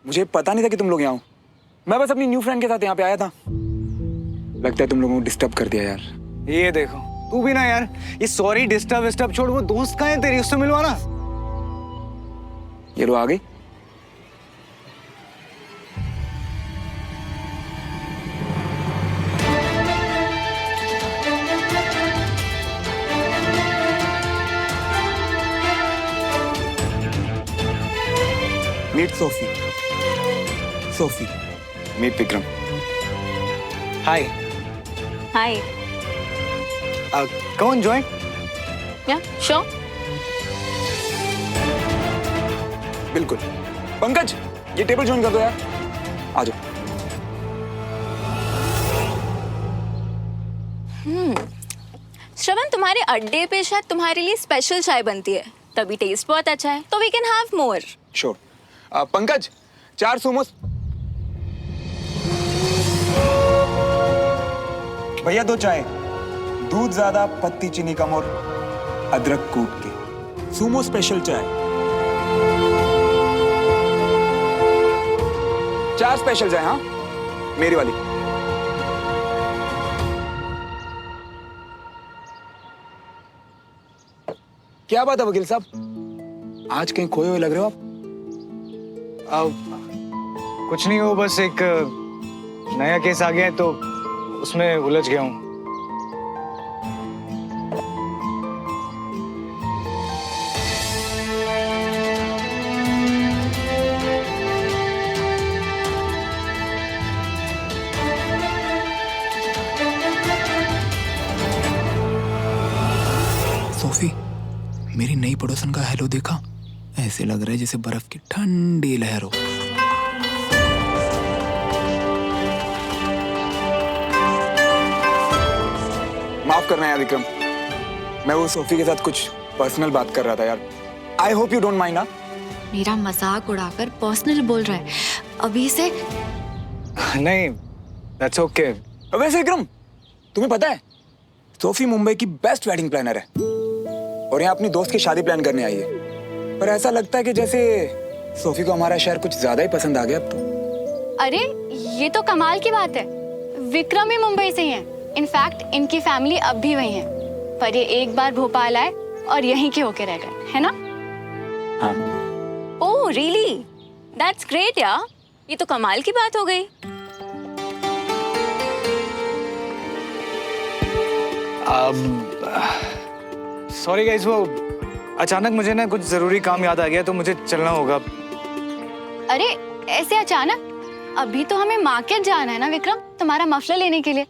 मुझे पता नहीं था कि तुम लोग यहाँ हो। मैं बस अपनी न्यू फ्रेंड के साथ यहाँ पे आया था। लगता है तुम लोगों को डिस्टर्ब कर दिया यार। ये देखो तू भी ना यार, ये सॉरी डिस्टर्ब विस्टर्ब छोड़, वो दोस्त कहाँ है तेरी, उससे मिलवा ना। ये लो आ गई। Meet Sophie. Sophie meet Vikram. Hi. Hi. Come on join. Yeah, sure. बिल्कुल। पंकज ये टेबल ज्वाइन कर दो यार। आ जाओ। श्रवण, तुम्हारे अड्डे पे शायद तुम्हारे लिए स्पेशल चाय बनती है, तभी टेस्ट बहुत अच्छा है, तो we can have more. Sure. Pankaj 4 samosas. भैया 2 चाय, दूध ज्यादा, पत्ती चीनी कम और अदरक कूट के। सुमो स्पेशल चाय। 4 स्पेशल चाय। हाँ मेरी वाली। क्या बात है वकील साहब, आज कहीं खोए हुए लग रहे हो आप? कुछ नहीं, हो बस एक नया केस आ गया है तो उसमें उलझ गया हूँ। सोफी, मेरी नई पड़ोसन का हेलो देखा? ऐसे लग रहा है जैसे बर्फ की ठंडी लहर हो। माफ करना यार विक्रम, मैं वो सोफी के साथ कुछ पर्सनल बात कर रहा था यार। I hope you don't mind. मेरा मजाक उड़ाकर पर्सनल बोल रहा है अभी से। नहीं, दैट्स ओके। वैसे विक्रम, तुम्हें पता है सोफी मुंबई की बेस्ट वेडिंग प्लानर है और यहाँ अपनी दोस्त की शादी प्लान करने आई है। पर ऐसा लगता है कि जैसे सोफी को हमारा शहर कुछ ज्यादा ही पसंद आ गया अब तो। अरे ये तो कमाल की बात है, विक्रम ही मुंबई से ही है। इनफैक्ट इनकी फैमिली अब भी वही है, पर ये एक बार भोपाल आए और यहीं के होके रह गए, है ना? हाँ। ओह रियली, दैट्स ग्रेट यार, ये तो कमाल की बात हो गई। सॉरी गाइस, वो अचानक मुझे ना कुछ जरूरी काम याद आ गया तो मुझे चलना होगा। अरे ऐसे अचानक? अभी तो हमें मार्केट जाना है ना विक्रम, तुम्हारा मफलर लेने के लिए।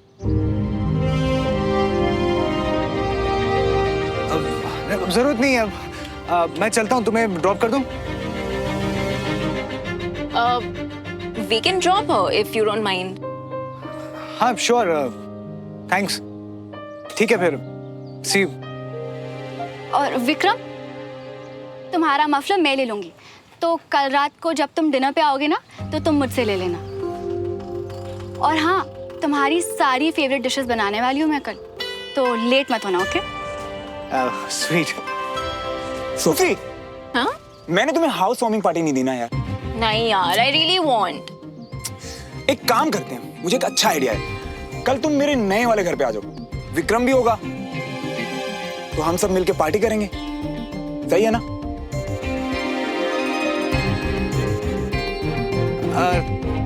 अब जरूरत नहीं है, अब मैं चलता हूँ, तुम्हें ड्रॉप कर दूँ? We can drop her if you don't mind. हाँ श्योर, थैंक्स। ठीक है फिर, सी यू। और विक्रम, तुम्हारा मफलर मैं ले लूंगी, तो कल रात को जब तुम डिनर पे आओगे ना तो तुम मुझसे ले लेना। और हाँ, तुम्हारी सारी फेवरेट डिशेस बनाने वाली हूँ मैं कल, तो लेट मत होना, ओके? स्वीट। सोफी, हाँ? मैंने तुम्हें हाउस वार्मिंग पार्टी नहीं दी ना यार। नहीं यार, I really want. एक काम करते हैं, मुझे एक अच्छा आइडिया है। कल तुम मेरे नए वाले घर पे आ जाओ, विक्रम भी होगा, तो हम सब मिलके पार्टी करेंगे। सही है ना?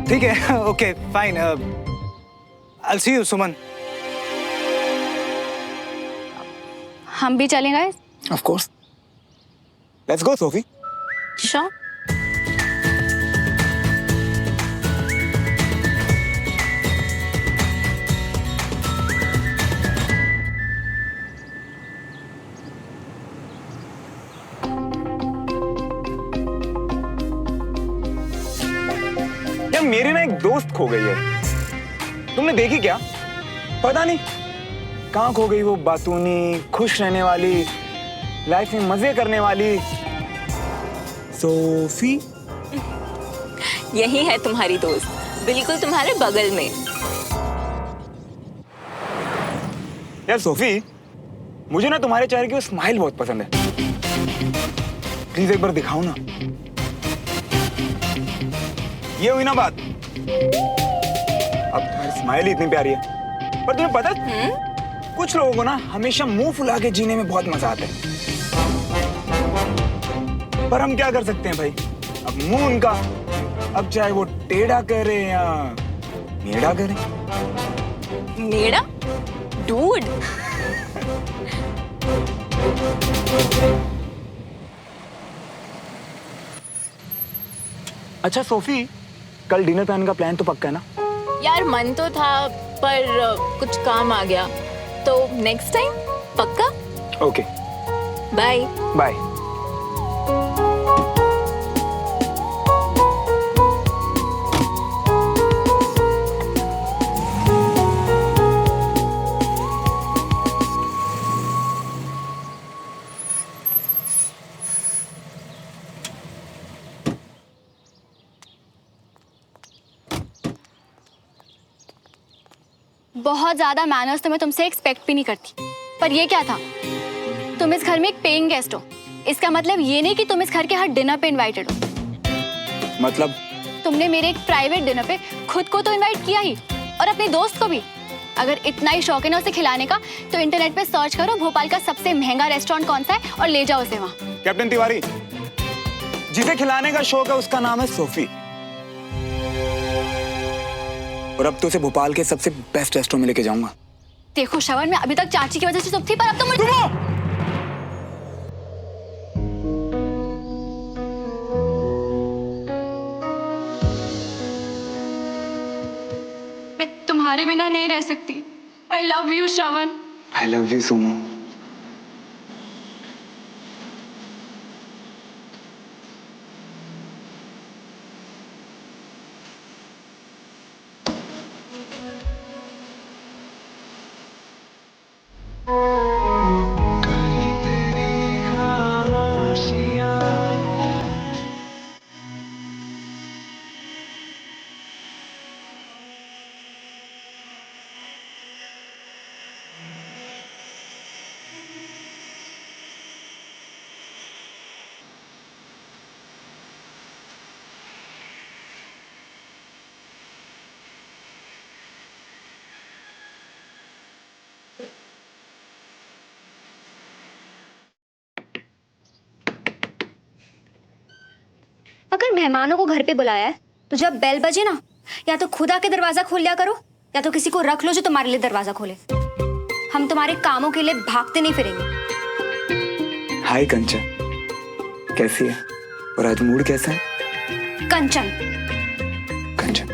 ठीक है, okay fine. I'll see you, सुमन। हम भी चलेंगे। Of course. Let's go, Sophie. Sure. यार मेरी ना एक दोस्त खो गई है, तुमने देखी क्या? पता नहीं कहाँ खो गई वो बातूनी, खुश रहने वाली, लाइफ में मजे करने वाली सोफी। यही है तुम्हारी दोस्त, बिल्कुल तुम्हारे बगल में। यार सोफी, मुझे ना तुम्हारे चेहरे की वो स्माइल बहुत पसंद है, प्लीज एक बार दिखाओ ना। ये हुई ना बात। अब तुम्हारी स्माइल ही इतनी प्यारी है, पर तुम्हें पता है कुछ लोगों को ना हमेशा मुंह फुला के जीने में बहुत मजा आता है। पर हम क्या कर सकते हैं भाई, अब मुंह उनका, अब चाहे वो टेढ़ा करे या मेढ़ा करे। मेरा डूड। अच्छा सोफी, कल डिनर प्लान का प्लान तो पक्का है ना? यार मन तो था पर कुछ काम आ गया, तो नेक्स्ट टाइम पक्का। Okay bye. बाय। बहुत ज्यादा मैनर्स तो मैं तुमसे एक्सपेक्ट भी नहीं करती, पर ये क्या था? तुम इस घर में एक पेइंग गेस्ट हो, इसका मतलब ये नहीं कि तुम इस घर के हर डिनर पे इनवाइटेड हो। मतलब? तुमने मेरे एक प्राइवेट डिनर पे खुद को तो इनवाइट किया ही, और अपने दोस्त को भी। अगर इतना ही शौक है ना उसे खिलाने का, तो इंटरनेट पे सर्च करो भोपाल का सबसे महंगा रेस्टोरेंट कौन सा है और ले जाओ उसे वहाँ। कैप्टन तिवारी, जिसे खिलाने का शौक है उसका नाम है सोफी, और अब तो उसे भोपाल के सबसे बेस्ट रेस्टोरेंट में लेके जाऊंगा। देखो श्रवण, मैं अभी तक चाची की वजह से चुप थी, पर अब तो मुझे मैं तुम्हारे बिना नहीं रह सकती। I love you Shravan. I love you Sumo. अगर मेहमानों को घर पे बुलाया है तो जब बेल बजे ना, या तो खुद आके दरवाजा खोल लिया करो, या तो किसी को रख लो जो तुम्हारे लिए दरवाजा खोले। हम तुम्हारे कामों के लिए भागते नहीं फिरेंगे। हाय कंचन, कैसी है? और आज मूड कैसा है? कंचन। कंचन।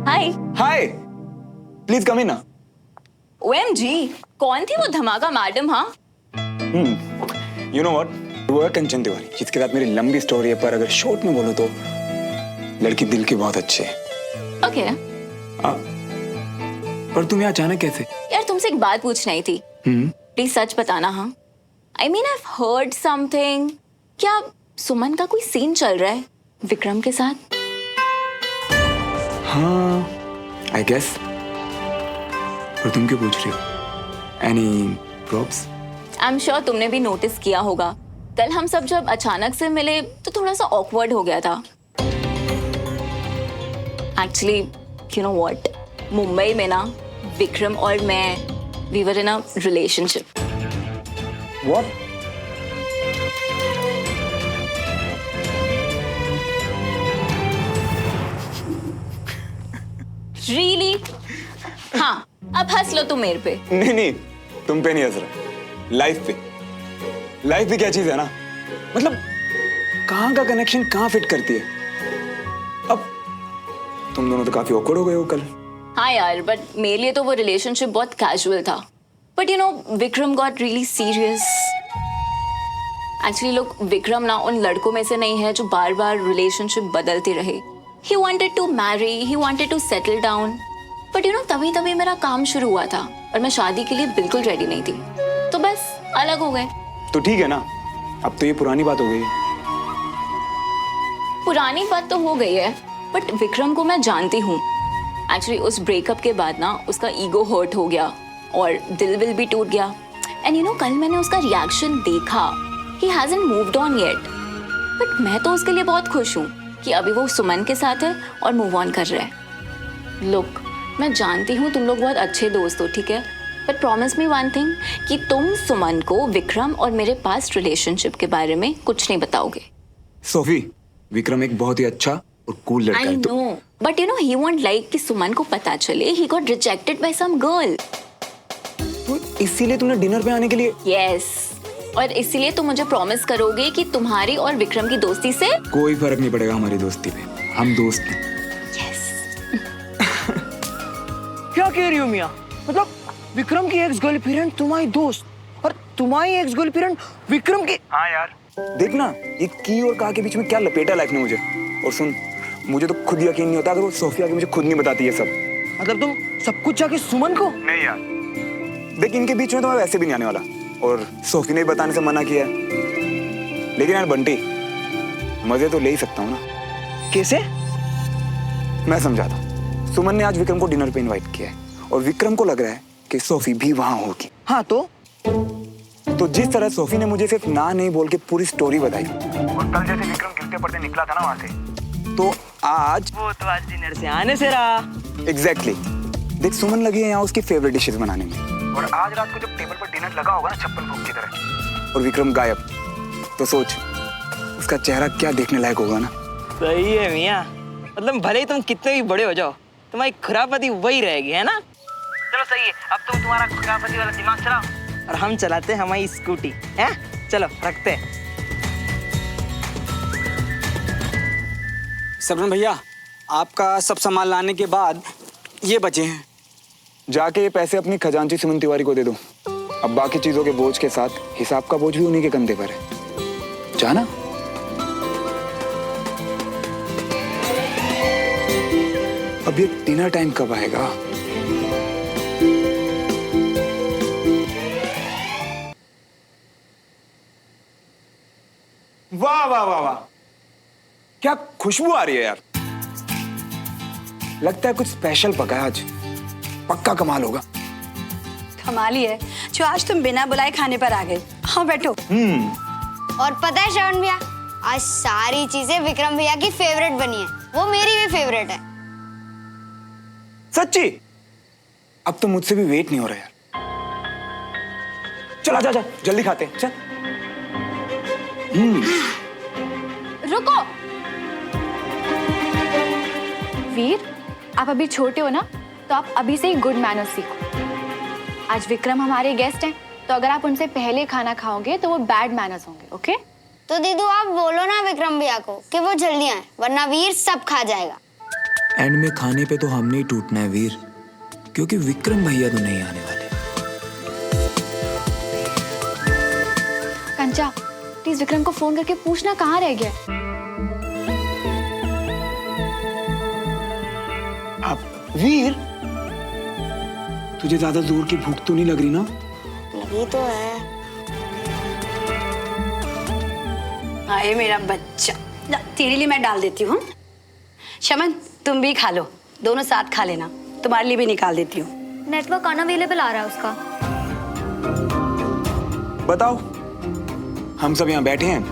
हाय। हाय, प्लीज कम इन ना। ओएमजी, कौन थी वो धमाका मैडम? हाँ, यू नो व्हाट, वो है कंचन तिवारी, जिसके साथ मेरी लंबी स्टोरी है, पर अगर शॉर्ट में बोलो तो लड़की दिल की बहुत अच्छी है। ओके। हाँ, पर तुम यहाँ अचानक कैसे? यार तुमसे एक बात पूछनी ही थी, प्लीज सच बताना। हाँ, I mean I heard something. क्या सुमन का कोई सीन चल रहा है विक्रम के साथ? हाँ, आई गेस। पर तुम क्यों पूछ रही हो? एनी प्रॉब्स? आई एम श्योर तुमने भी नोटिस किया होगा, कल हम सब जब अचानक से मिले तो थोड़ा सा ऑकवर्ड हो गया था। Actually you know what, Mumbai में ना विक्रम और मैं, we were in a relationship. What? Really? हाँ, अब हंस लो तुम मेरे पे। नहीं, तुम पे नहीं हंस रहा, लाइफ पे। लाइफ भी क्या चीज है ना, मतलब कहाँ का कनेक्शन कहाँ फिट करती है। अब तुम दोनों तो काफी ऑकवर्ड हो गए हो कल। हाँ यार, बट मेरे लिए तो वो रिलेशनशिप बहुत कैजुअल था, but you no Vikram got really serious. Actually लोग, विक्रम ना उन लड़कों में से नहीं है जो बार बार रिलेशनशिप बदलते रहे। He wanted to marry, he wanted to settle down, but you know तभी मेरा काम शुरू हुआ था और मैं शादी के लिए बिल्कुल रेडी नहीं थी, तो बस अलग हो गए। तो ठीक है ना, अब तो ये पुरानी बात हो गई है। पुरानी बात तो हो गई है, बट विक्रम को मैं जानती हूँ। एक्चुअली उस ब्रेकअप के बाद ना उसका ईगो हर्ट हो गया और दिल भी टूट गया। एंड यू नो कल मैंने उसका रिएक्शन देखा, he hasn't moved on yet. But मैं तो उसके लिए बहुत खुश हूँ कि अभी वो सुमन के साथ है और मूव ऑन कर रहा है। Look, मैं जानती हूँ तुम लोग बहुत अच्छे दोस्त हो, ठीक है? But promise me one thing कि तुम सुमन को विक्रम और मेरे पास्ट रिलेशनशिप के बारे में कुछ नहीं बताओगे। सोफी, विक्रम एक बहुत ही अच्छा और कूल लड़का I है। know, but you know he won't like कि सुमन को पता चले he got rejected by some girl. तो इसीलिए तुमने डिनर पे आने के लिए? Yes. और इसीलिए तुम मुझे प्रॉमिस करोगे कि तुम्हारी और विक्रम की दोस्ती से कोई फर्क नहीं पड़ेगा हमारी दोस्ती पे, हम दोस्त हैं। क्या कह रही हो मियाँ? मतलब विक्रम की एक्स गर्लफ्रेंड तुम्हारी दोस्त और तुम्हारी एक्स गर्लफ्रेंड विक्रम की? हाँ यार। देखना ये की और का के बीच में क्या लपेटा लाइफ ने मुझे। और सुन, मुझे तो खुद यकीन नहीं होता अगर वो सोफिया के मुझे खुद नहीं बताती ये सब। मतलब तुम सब कुछ जाके सुमन को? नहीं यार, देख इनके बीच में तो मैं वैसे भी नहीं आने वाला और सोफी ने भी बताने से मना किया है। लेकिन यार बंटी, मजे तो ले ही सकता हूँ ना। कैसे? मैं समझाता हूँ। सुमन ने आज विक्रम को डिनर पे इनवाइट किया है और विक्रम को लग रहा है कि सोफी भी वहां होगी। हाँ तो जिस तरह सोफी ने मुझे सिर्फ ना नहीं बोल के पूरी स्टोरी बताई और कल जैसे विक्रम गिरते पड़ते निकला था ना वहां से, तो आज वो तो आज डिनर से आने से रहा। एग्जैक्टली। देख सुमन लगी है यहाँ उसकी फेवरेट डिशेस बनाने में और आज रात को जब टेबल पर डिनर लगा होगा ना छप्पन भोग की तरह और विक्रम गायब, तो सोच उसका चेहरा क्या देखने लायक होगा ना। सही है मियाँ, मतलब भले ही तुम कितने भी बड़े हो जाओ तुम्हारी खुराफती वही रहेगी, है ना? चलो सही है, अब तुम तुम्हारा खुराफती वाला दिमाग चलाओ और हम चलाते हैं हमारी स्कूटी, है? चलो रखते हैं। सबरन भैया, आपका सब सामान लाने के बाद ये बचे हैं। जाके ये पैसे अपनी खजांची सुमन तिवारी को दे दो। अब बाकी चीजों के बोझ के साथ हिसाब का बोझ भी उन्हीं के कंधे पर है। जाना। अब ये डिनर टाइम कब आएगा? वाह वाह वाह वाह, क्या खुशबू आ रही है यार। लगता है कुछ स्पेशल पका है आज, पक्का कमाल होगा। कमाल ही है जो आज तुम बिना बुलाए खाने पर आ गए। हाँ बैठो। और पता है श्रवण भैया, आज सारी चीजें विक्रम भैया की फेवरेट बनी है, वो मेरी भी फेवरेट है। सच्ची? अब तो मुझसे भी वेट नहीं हो रहा यार। चल आजा, जा जल्दी खाते हैं, चल। रुको वीर, आप अभी छोटे हो ना, तो आप अभी से ही गुड मैनर्स सीखो। आज विक्रम हमारे गेस्ट हैं, तो अगर आप उनसे पहले खाना खाओगे तो वो बैड मैनर्स होंगे, ओके? तो दीदू आप बोलो ना विक्रम भैया को कि वो जल्दी आए, वरना वीर सब खा जाएगा। एंड में खाने पे तो हमने ही टूटना है वीर, क्योंकि विक्रम भैया तो नहीं आने वाले। कंचा, प्लीज विक्रम को फोन करके पूछना कहाँ रह गया। अब वीर, तुझे ज्यादा जोर की भूख तो नहीं लग रही ना? लगी तो है। आए मेरा बच्चा, ला, तेरे लिए मैं डाल देती हूँ। शमन तुम भी खा लो, दोनों साथ खा लेना, तुम्हारे लिए भी निकाल देती हूँ। नेटवर्क अनअवेलेबल आ रहा है उसका। बताओ, हम सब यहाँ बैठे हैं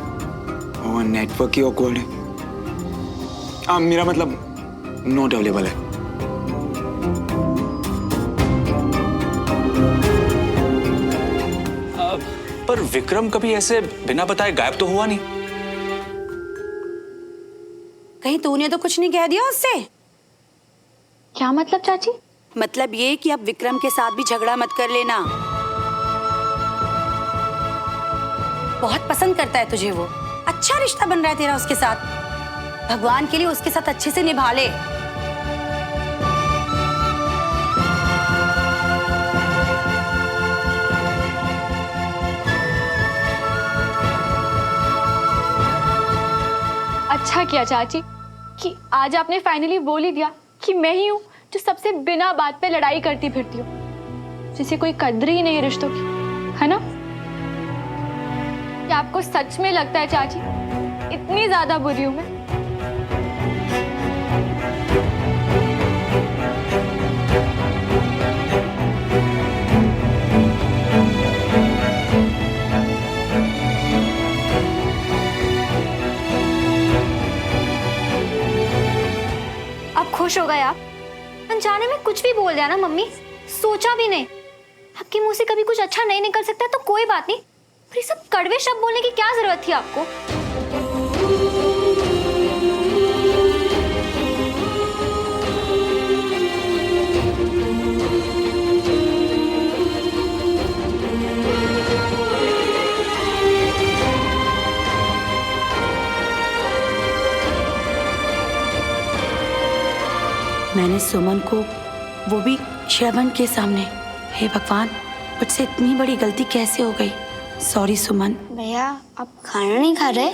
और नेटवर्क ही ऑकवर्ड है। मेरा मतलब नॉट अवेलेबल है। पर विक्रम कभी ऐसे बिना बताए गायब तो हुआ नहीं। कहीं तूने तो कुछ नहीं कह दिया उससे? क्या मतलब चाची? मतलब ये कि अब विक्रम के साथ भी झगड़ा मत कर लेना। बहुत पसंद करता है तुझे वो, अच्छा रिश्ता बन रहा है तेरा उसके साथ। भगवान के लिए उसके साथ अच्छे से निभा ले। अच्छा किया चाची कि आज आपने फाइनली बोल ही दिया कि मैं ही हूँ जो सबसे बिना बात पे लड़ाई करती फिरती हूँ, जिसे कोई कद्र ही नहीं है रिश्तों की, है ना? क्या आपको सच में लगता है चाची इतनी ज्यादा बुरी हूं मैं? खुश हो गए आप? अनजाने में कुछ भी बोल दिया ना मम्मी, सोचा भी नहीं। आपके मुंह से कभी कुछ अच्छा नहीं निकल सकता तो कोई बात नहीं, पर ये सब कड़वे शब्द बोलने की क्या जरूरत थी आपको? मैंने सुमन को, वो भी श्रवण के सामने, हे भगवान, मुझसे इतनी बड़ी गलती कैसे हो गई? सॉरी सुमन। भैया आप खाना नहीं खा रहे?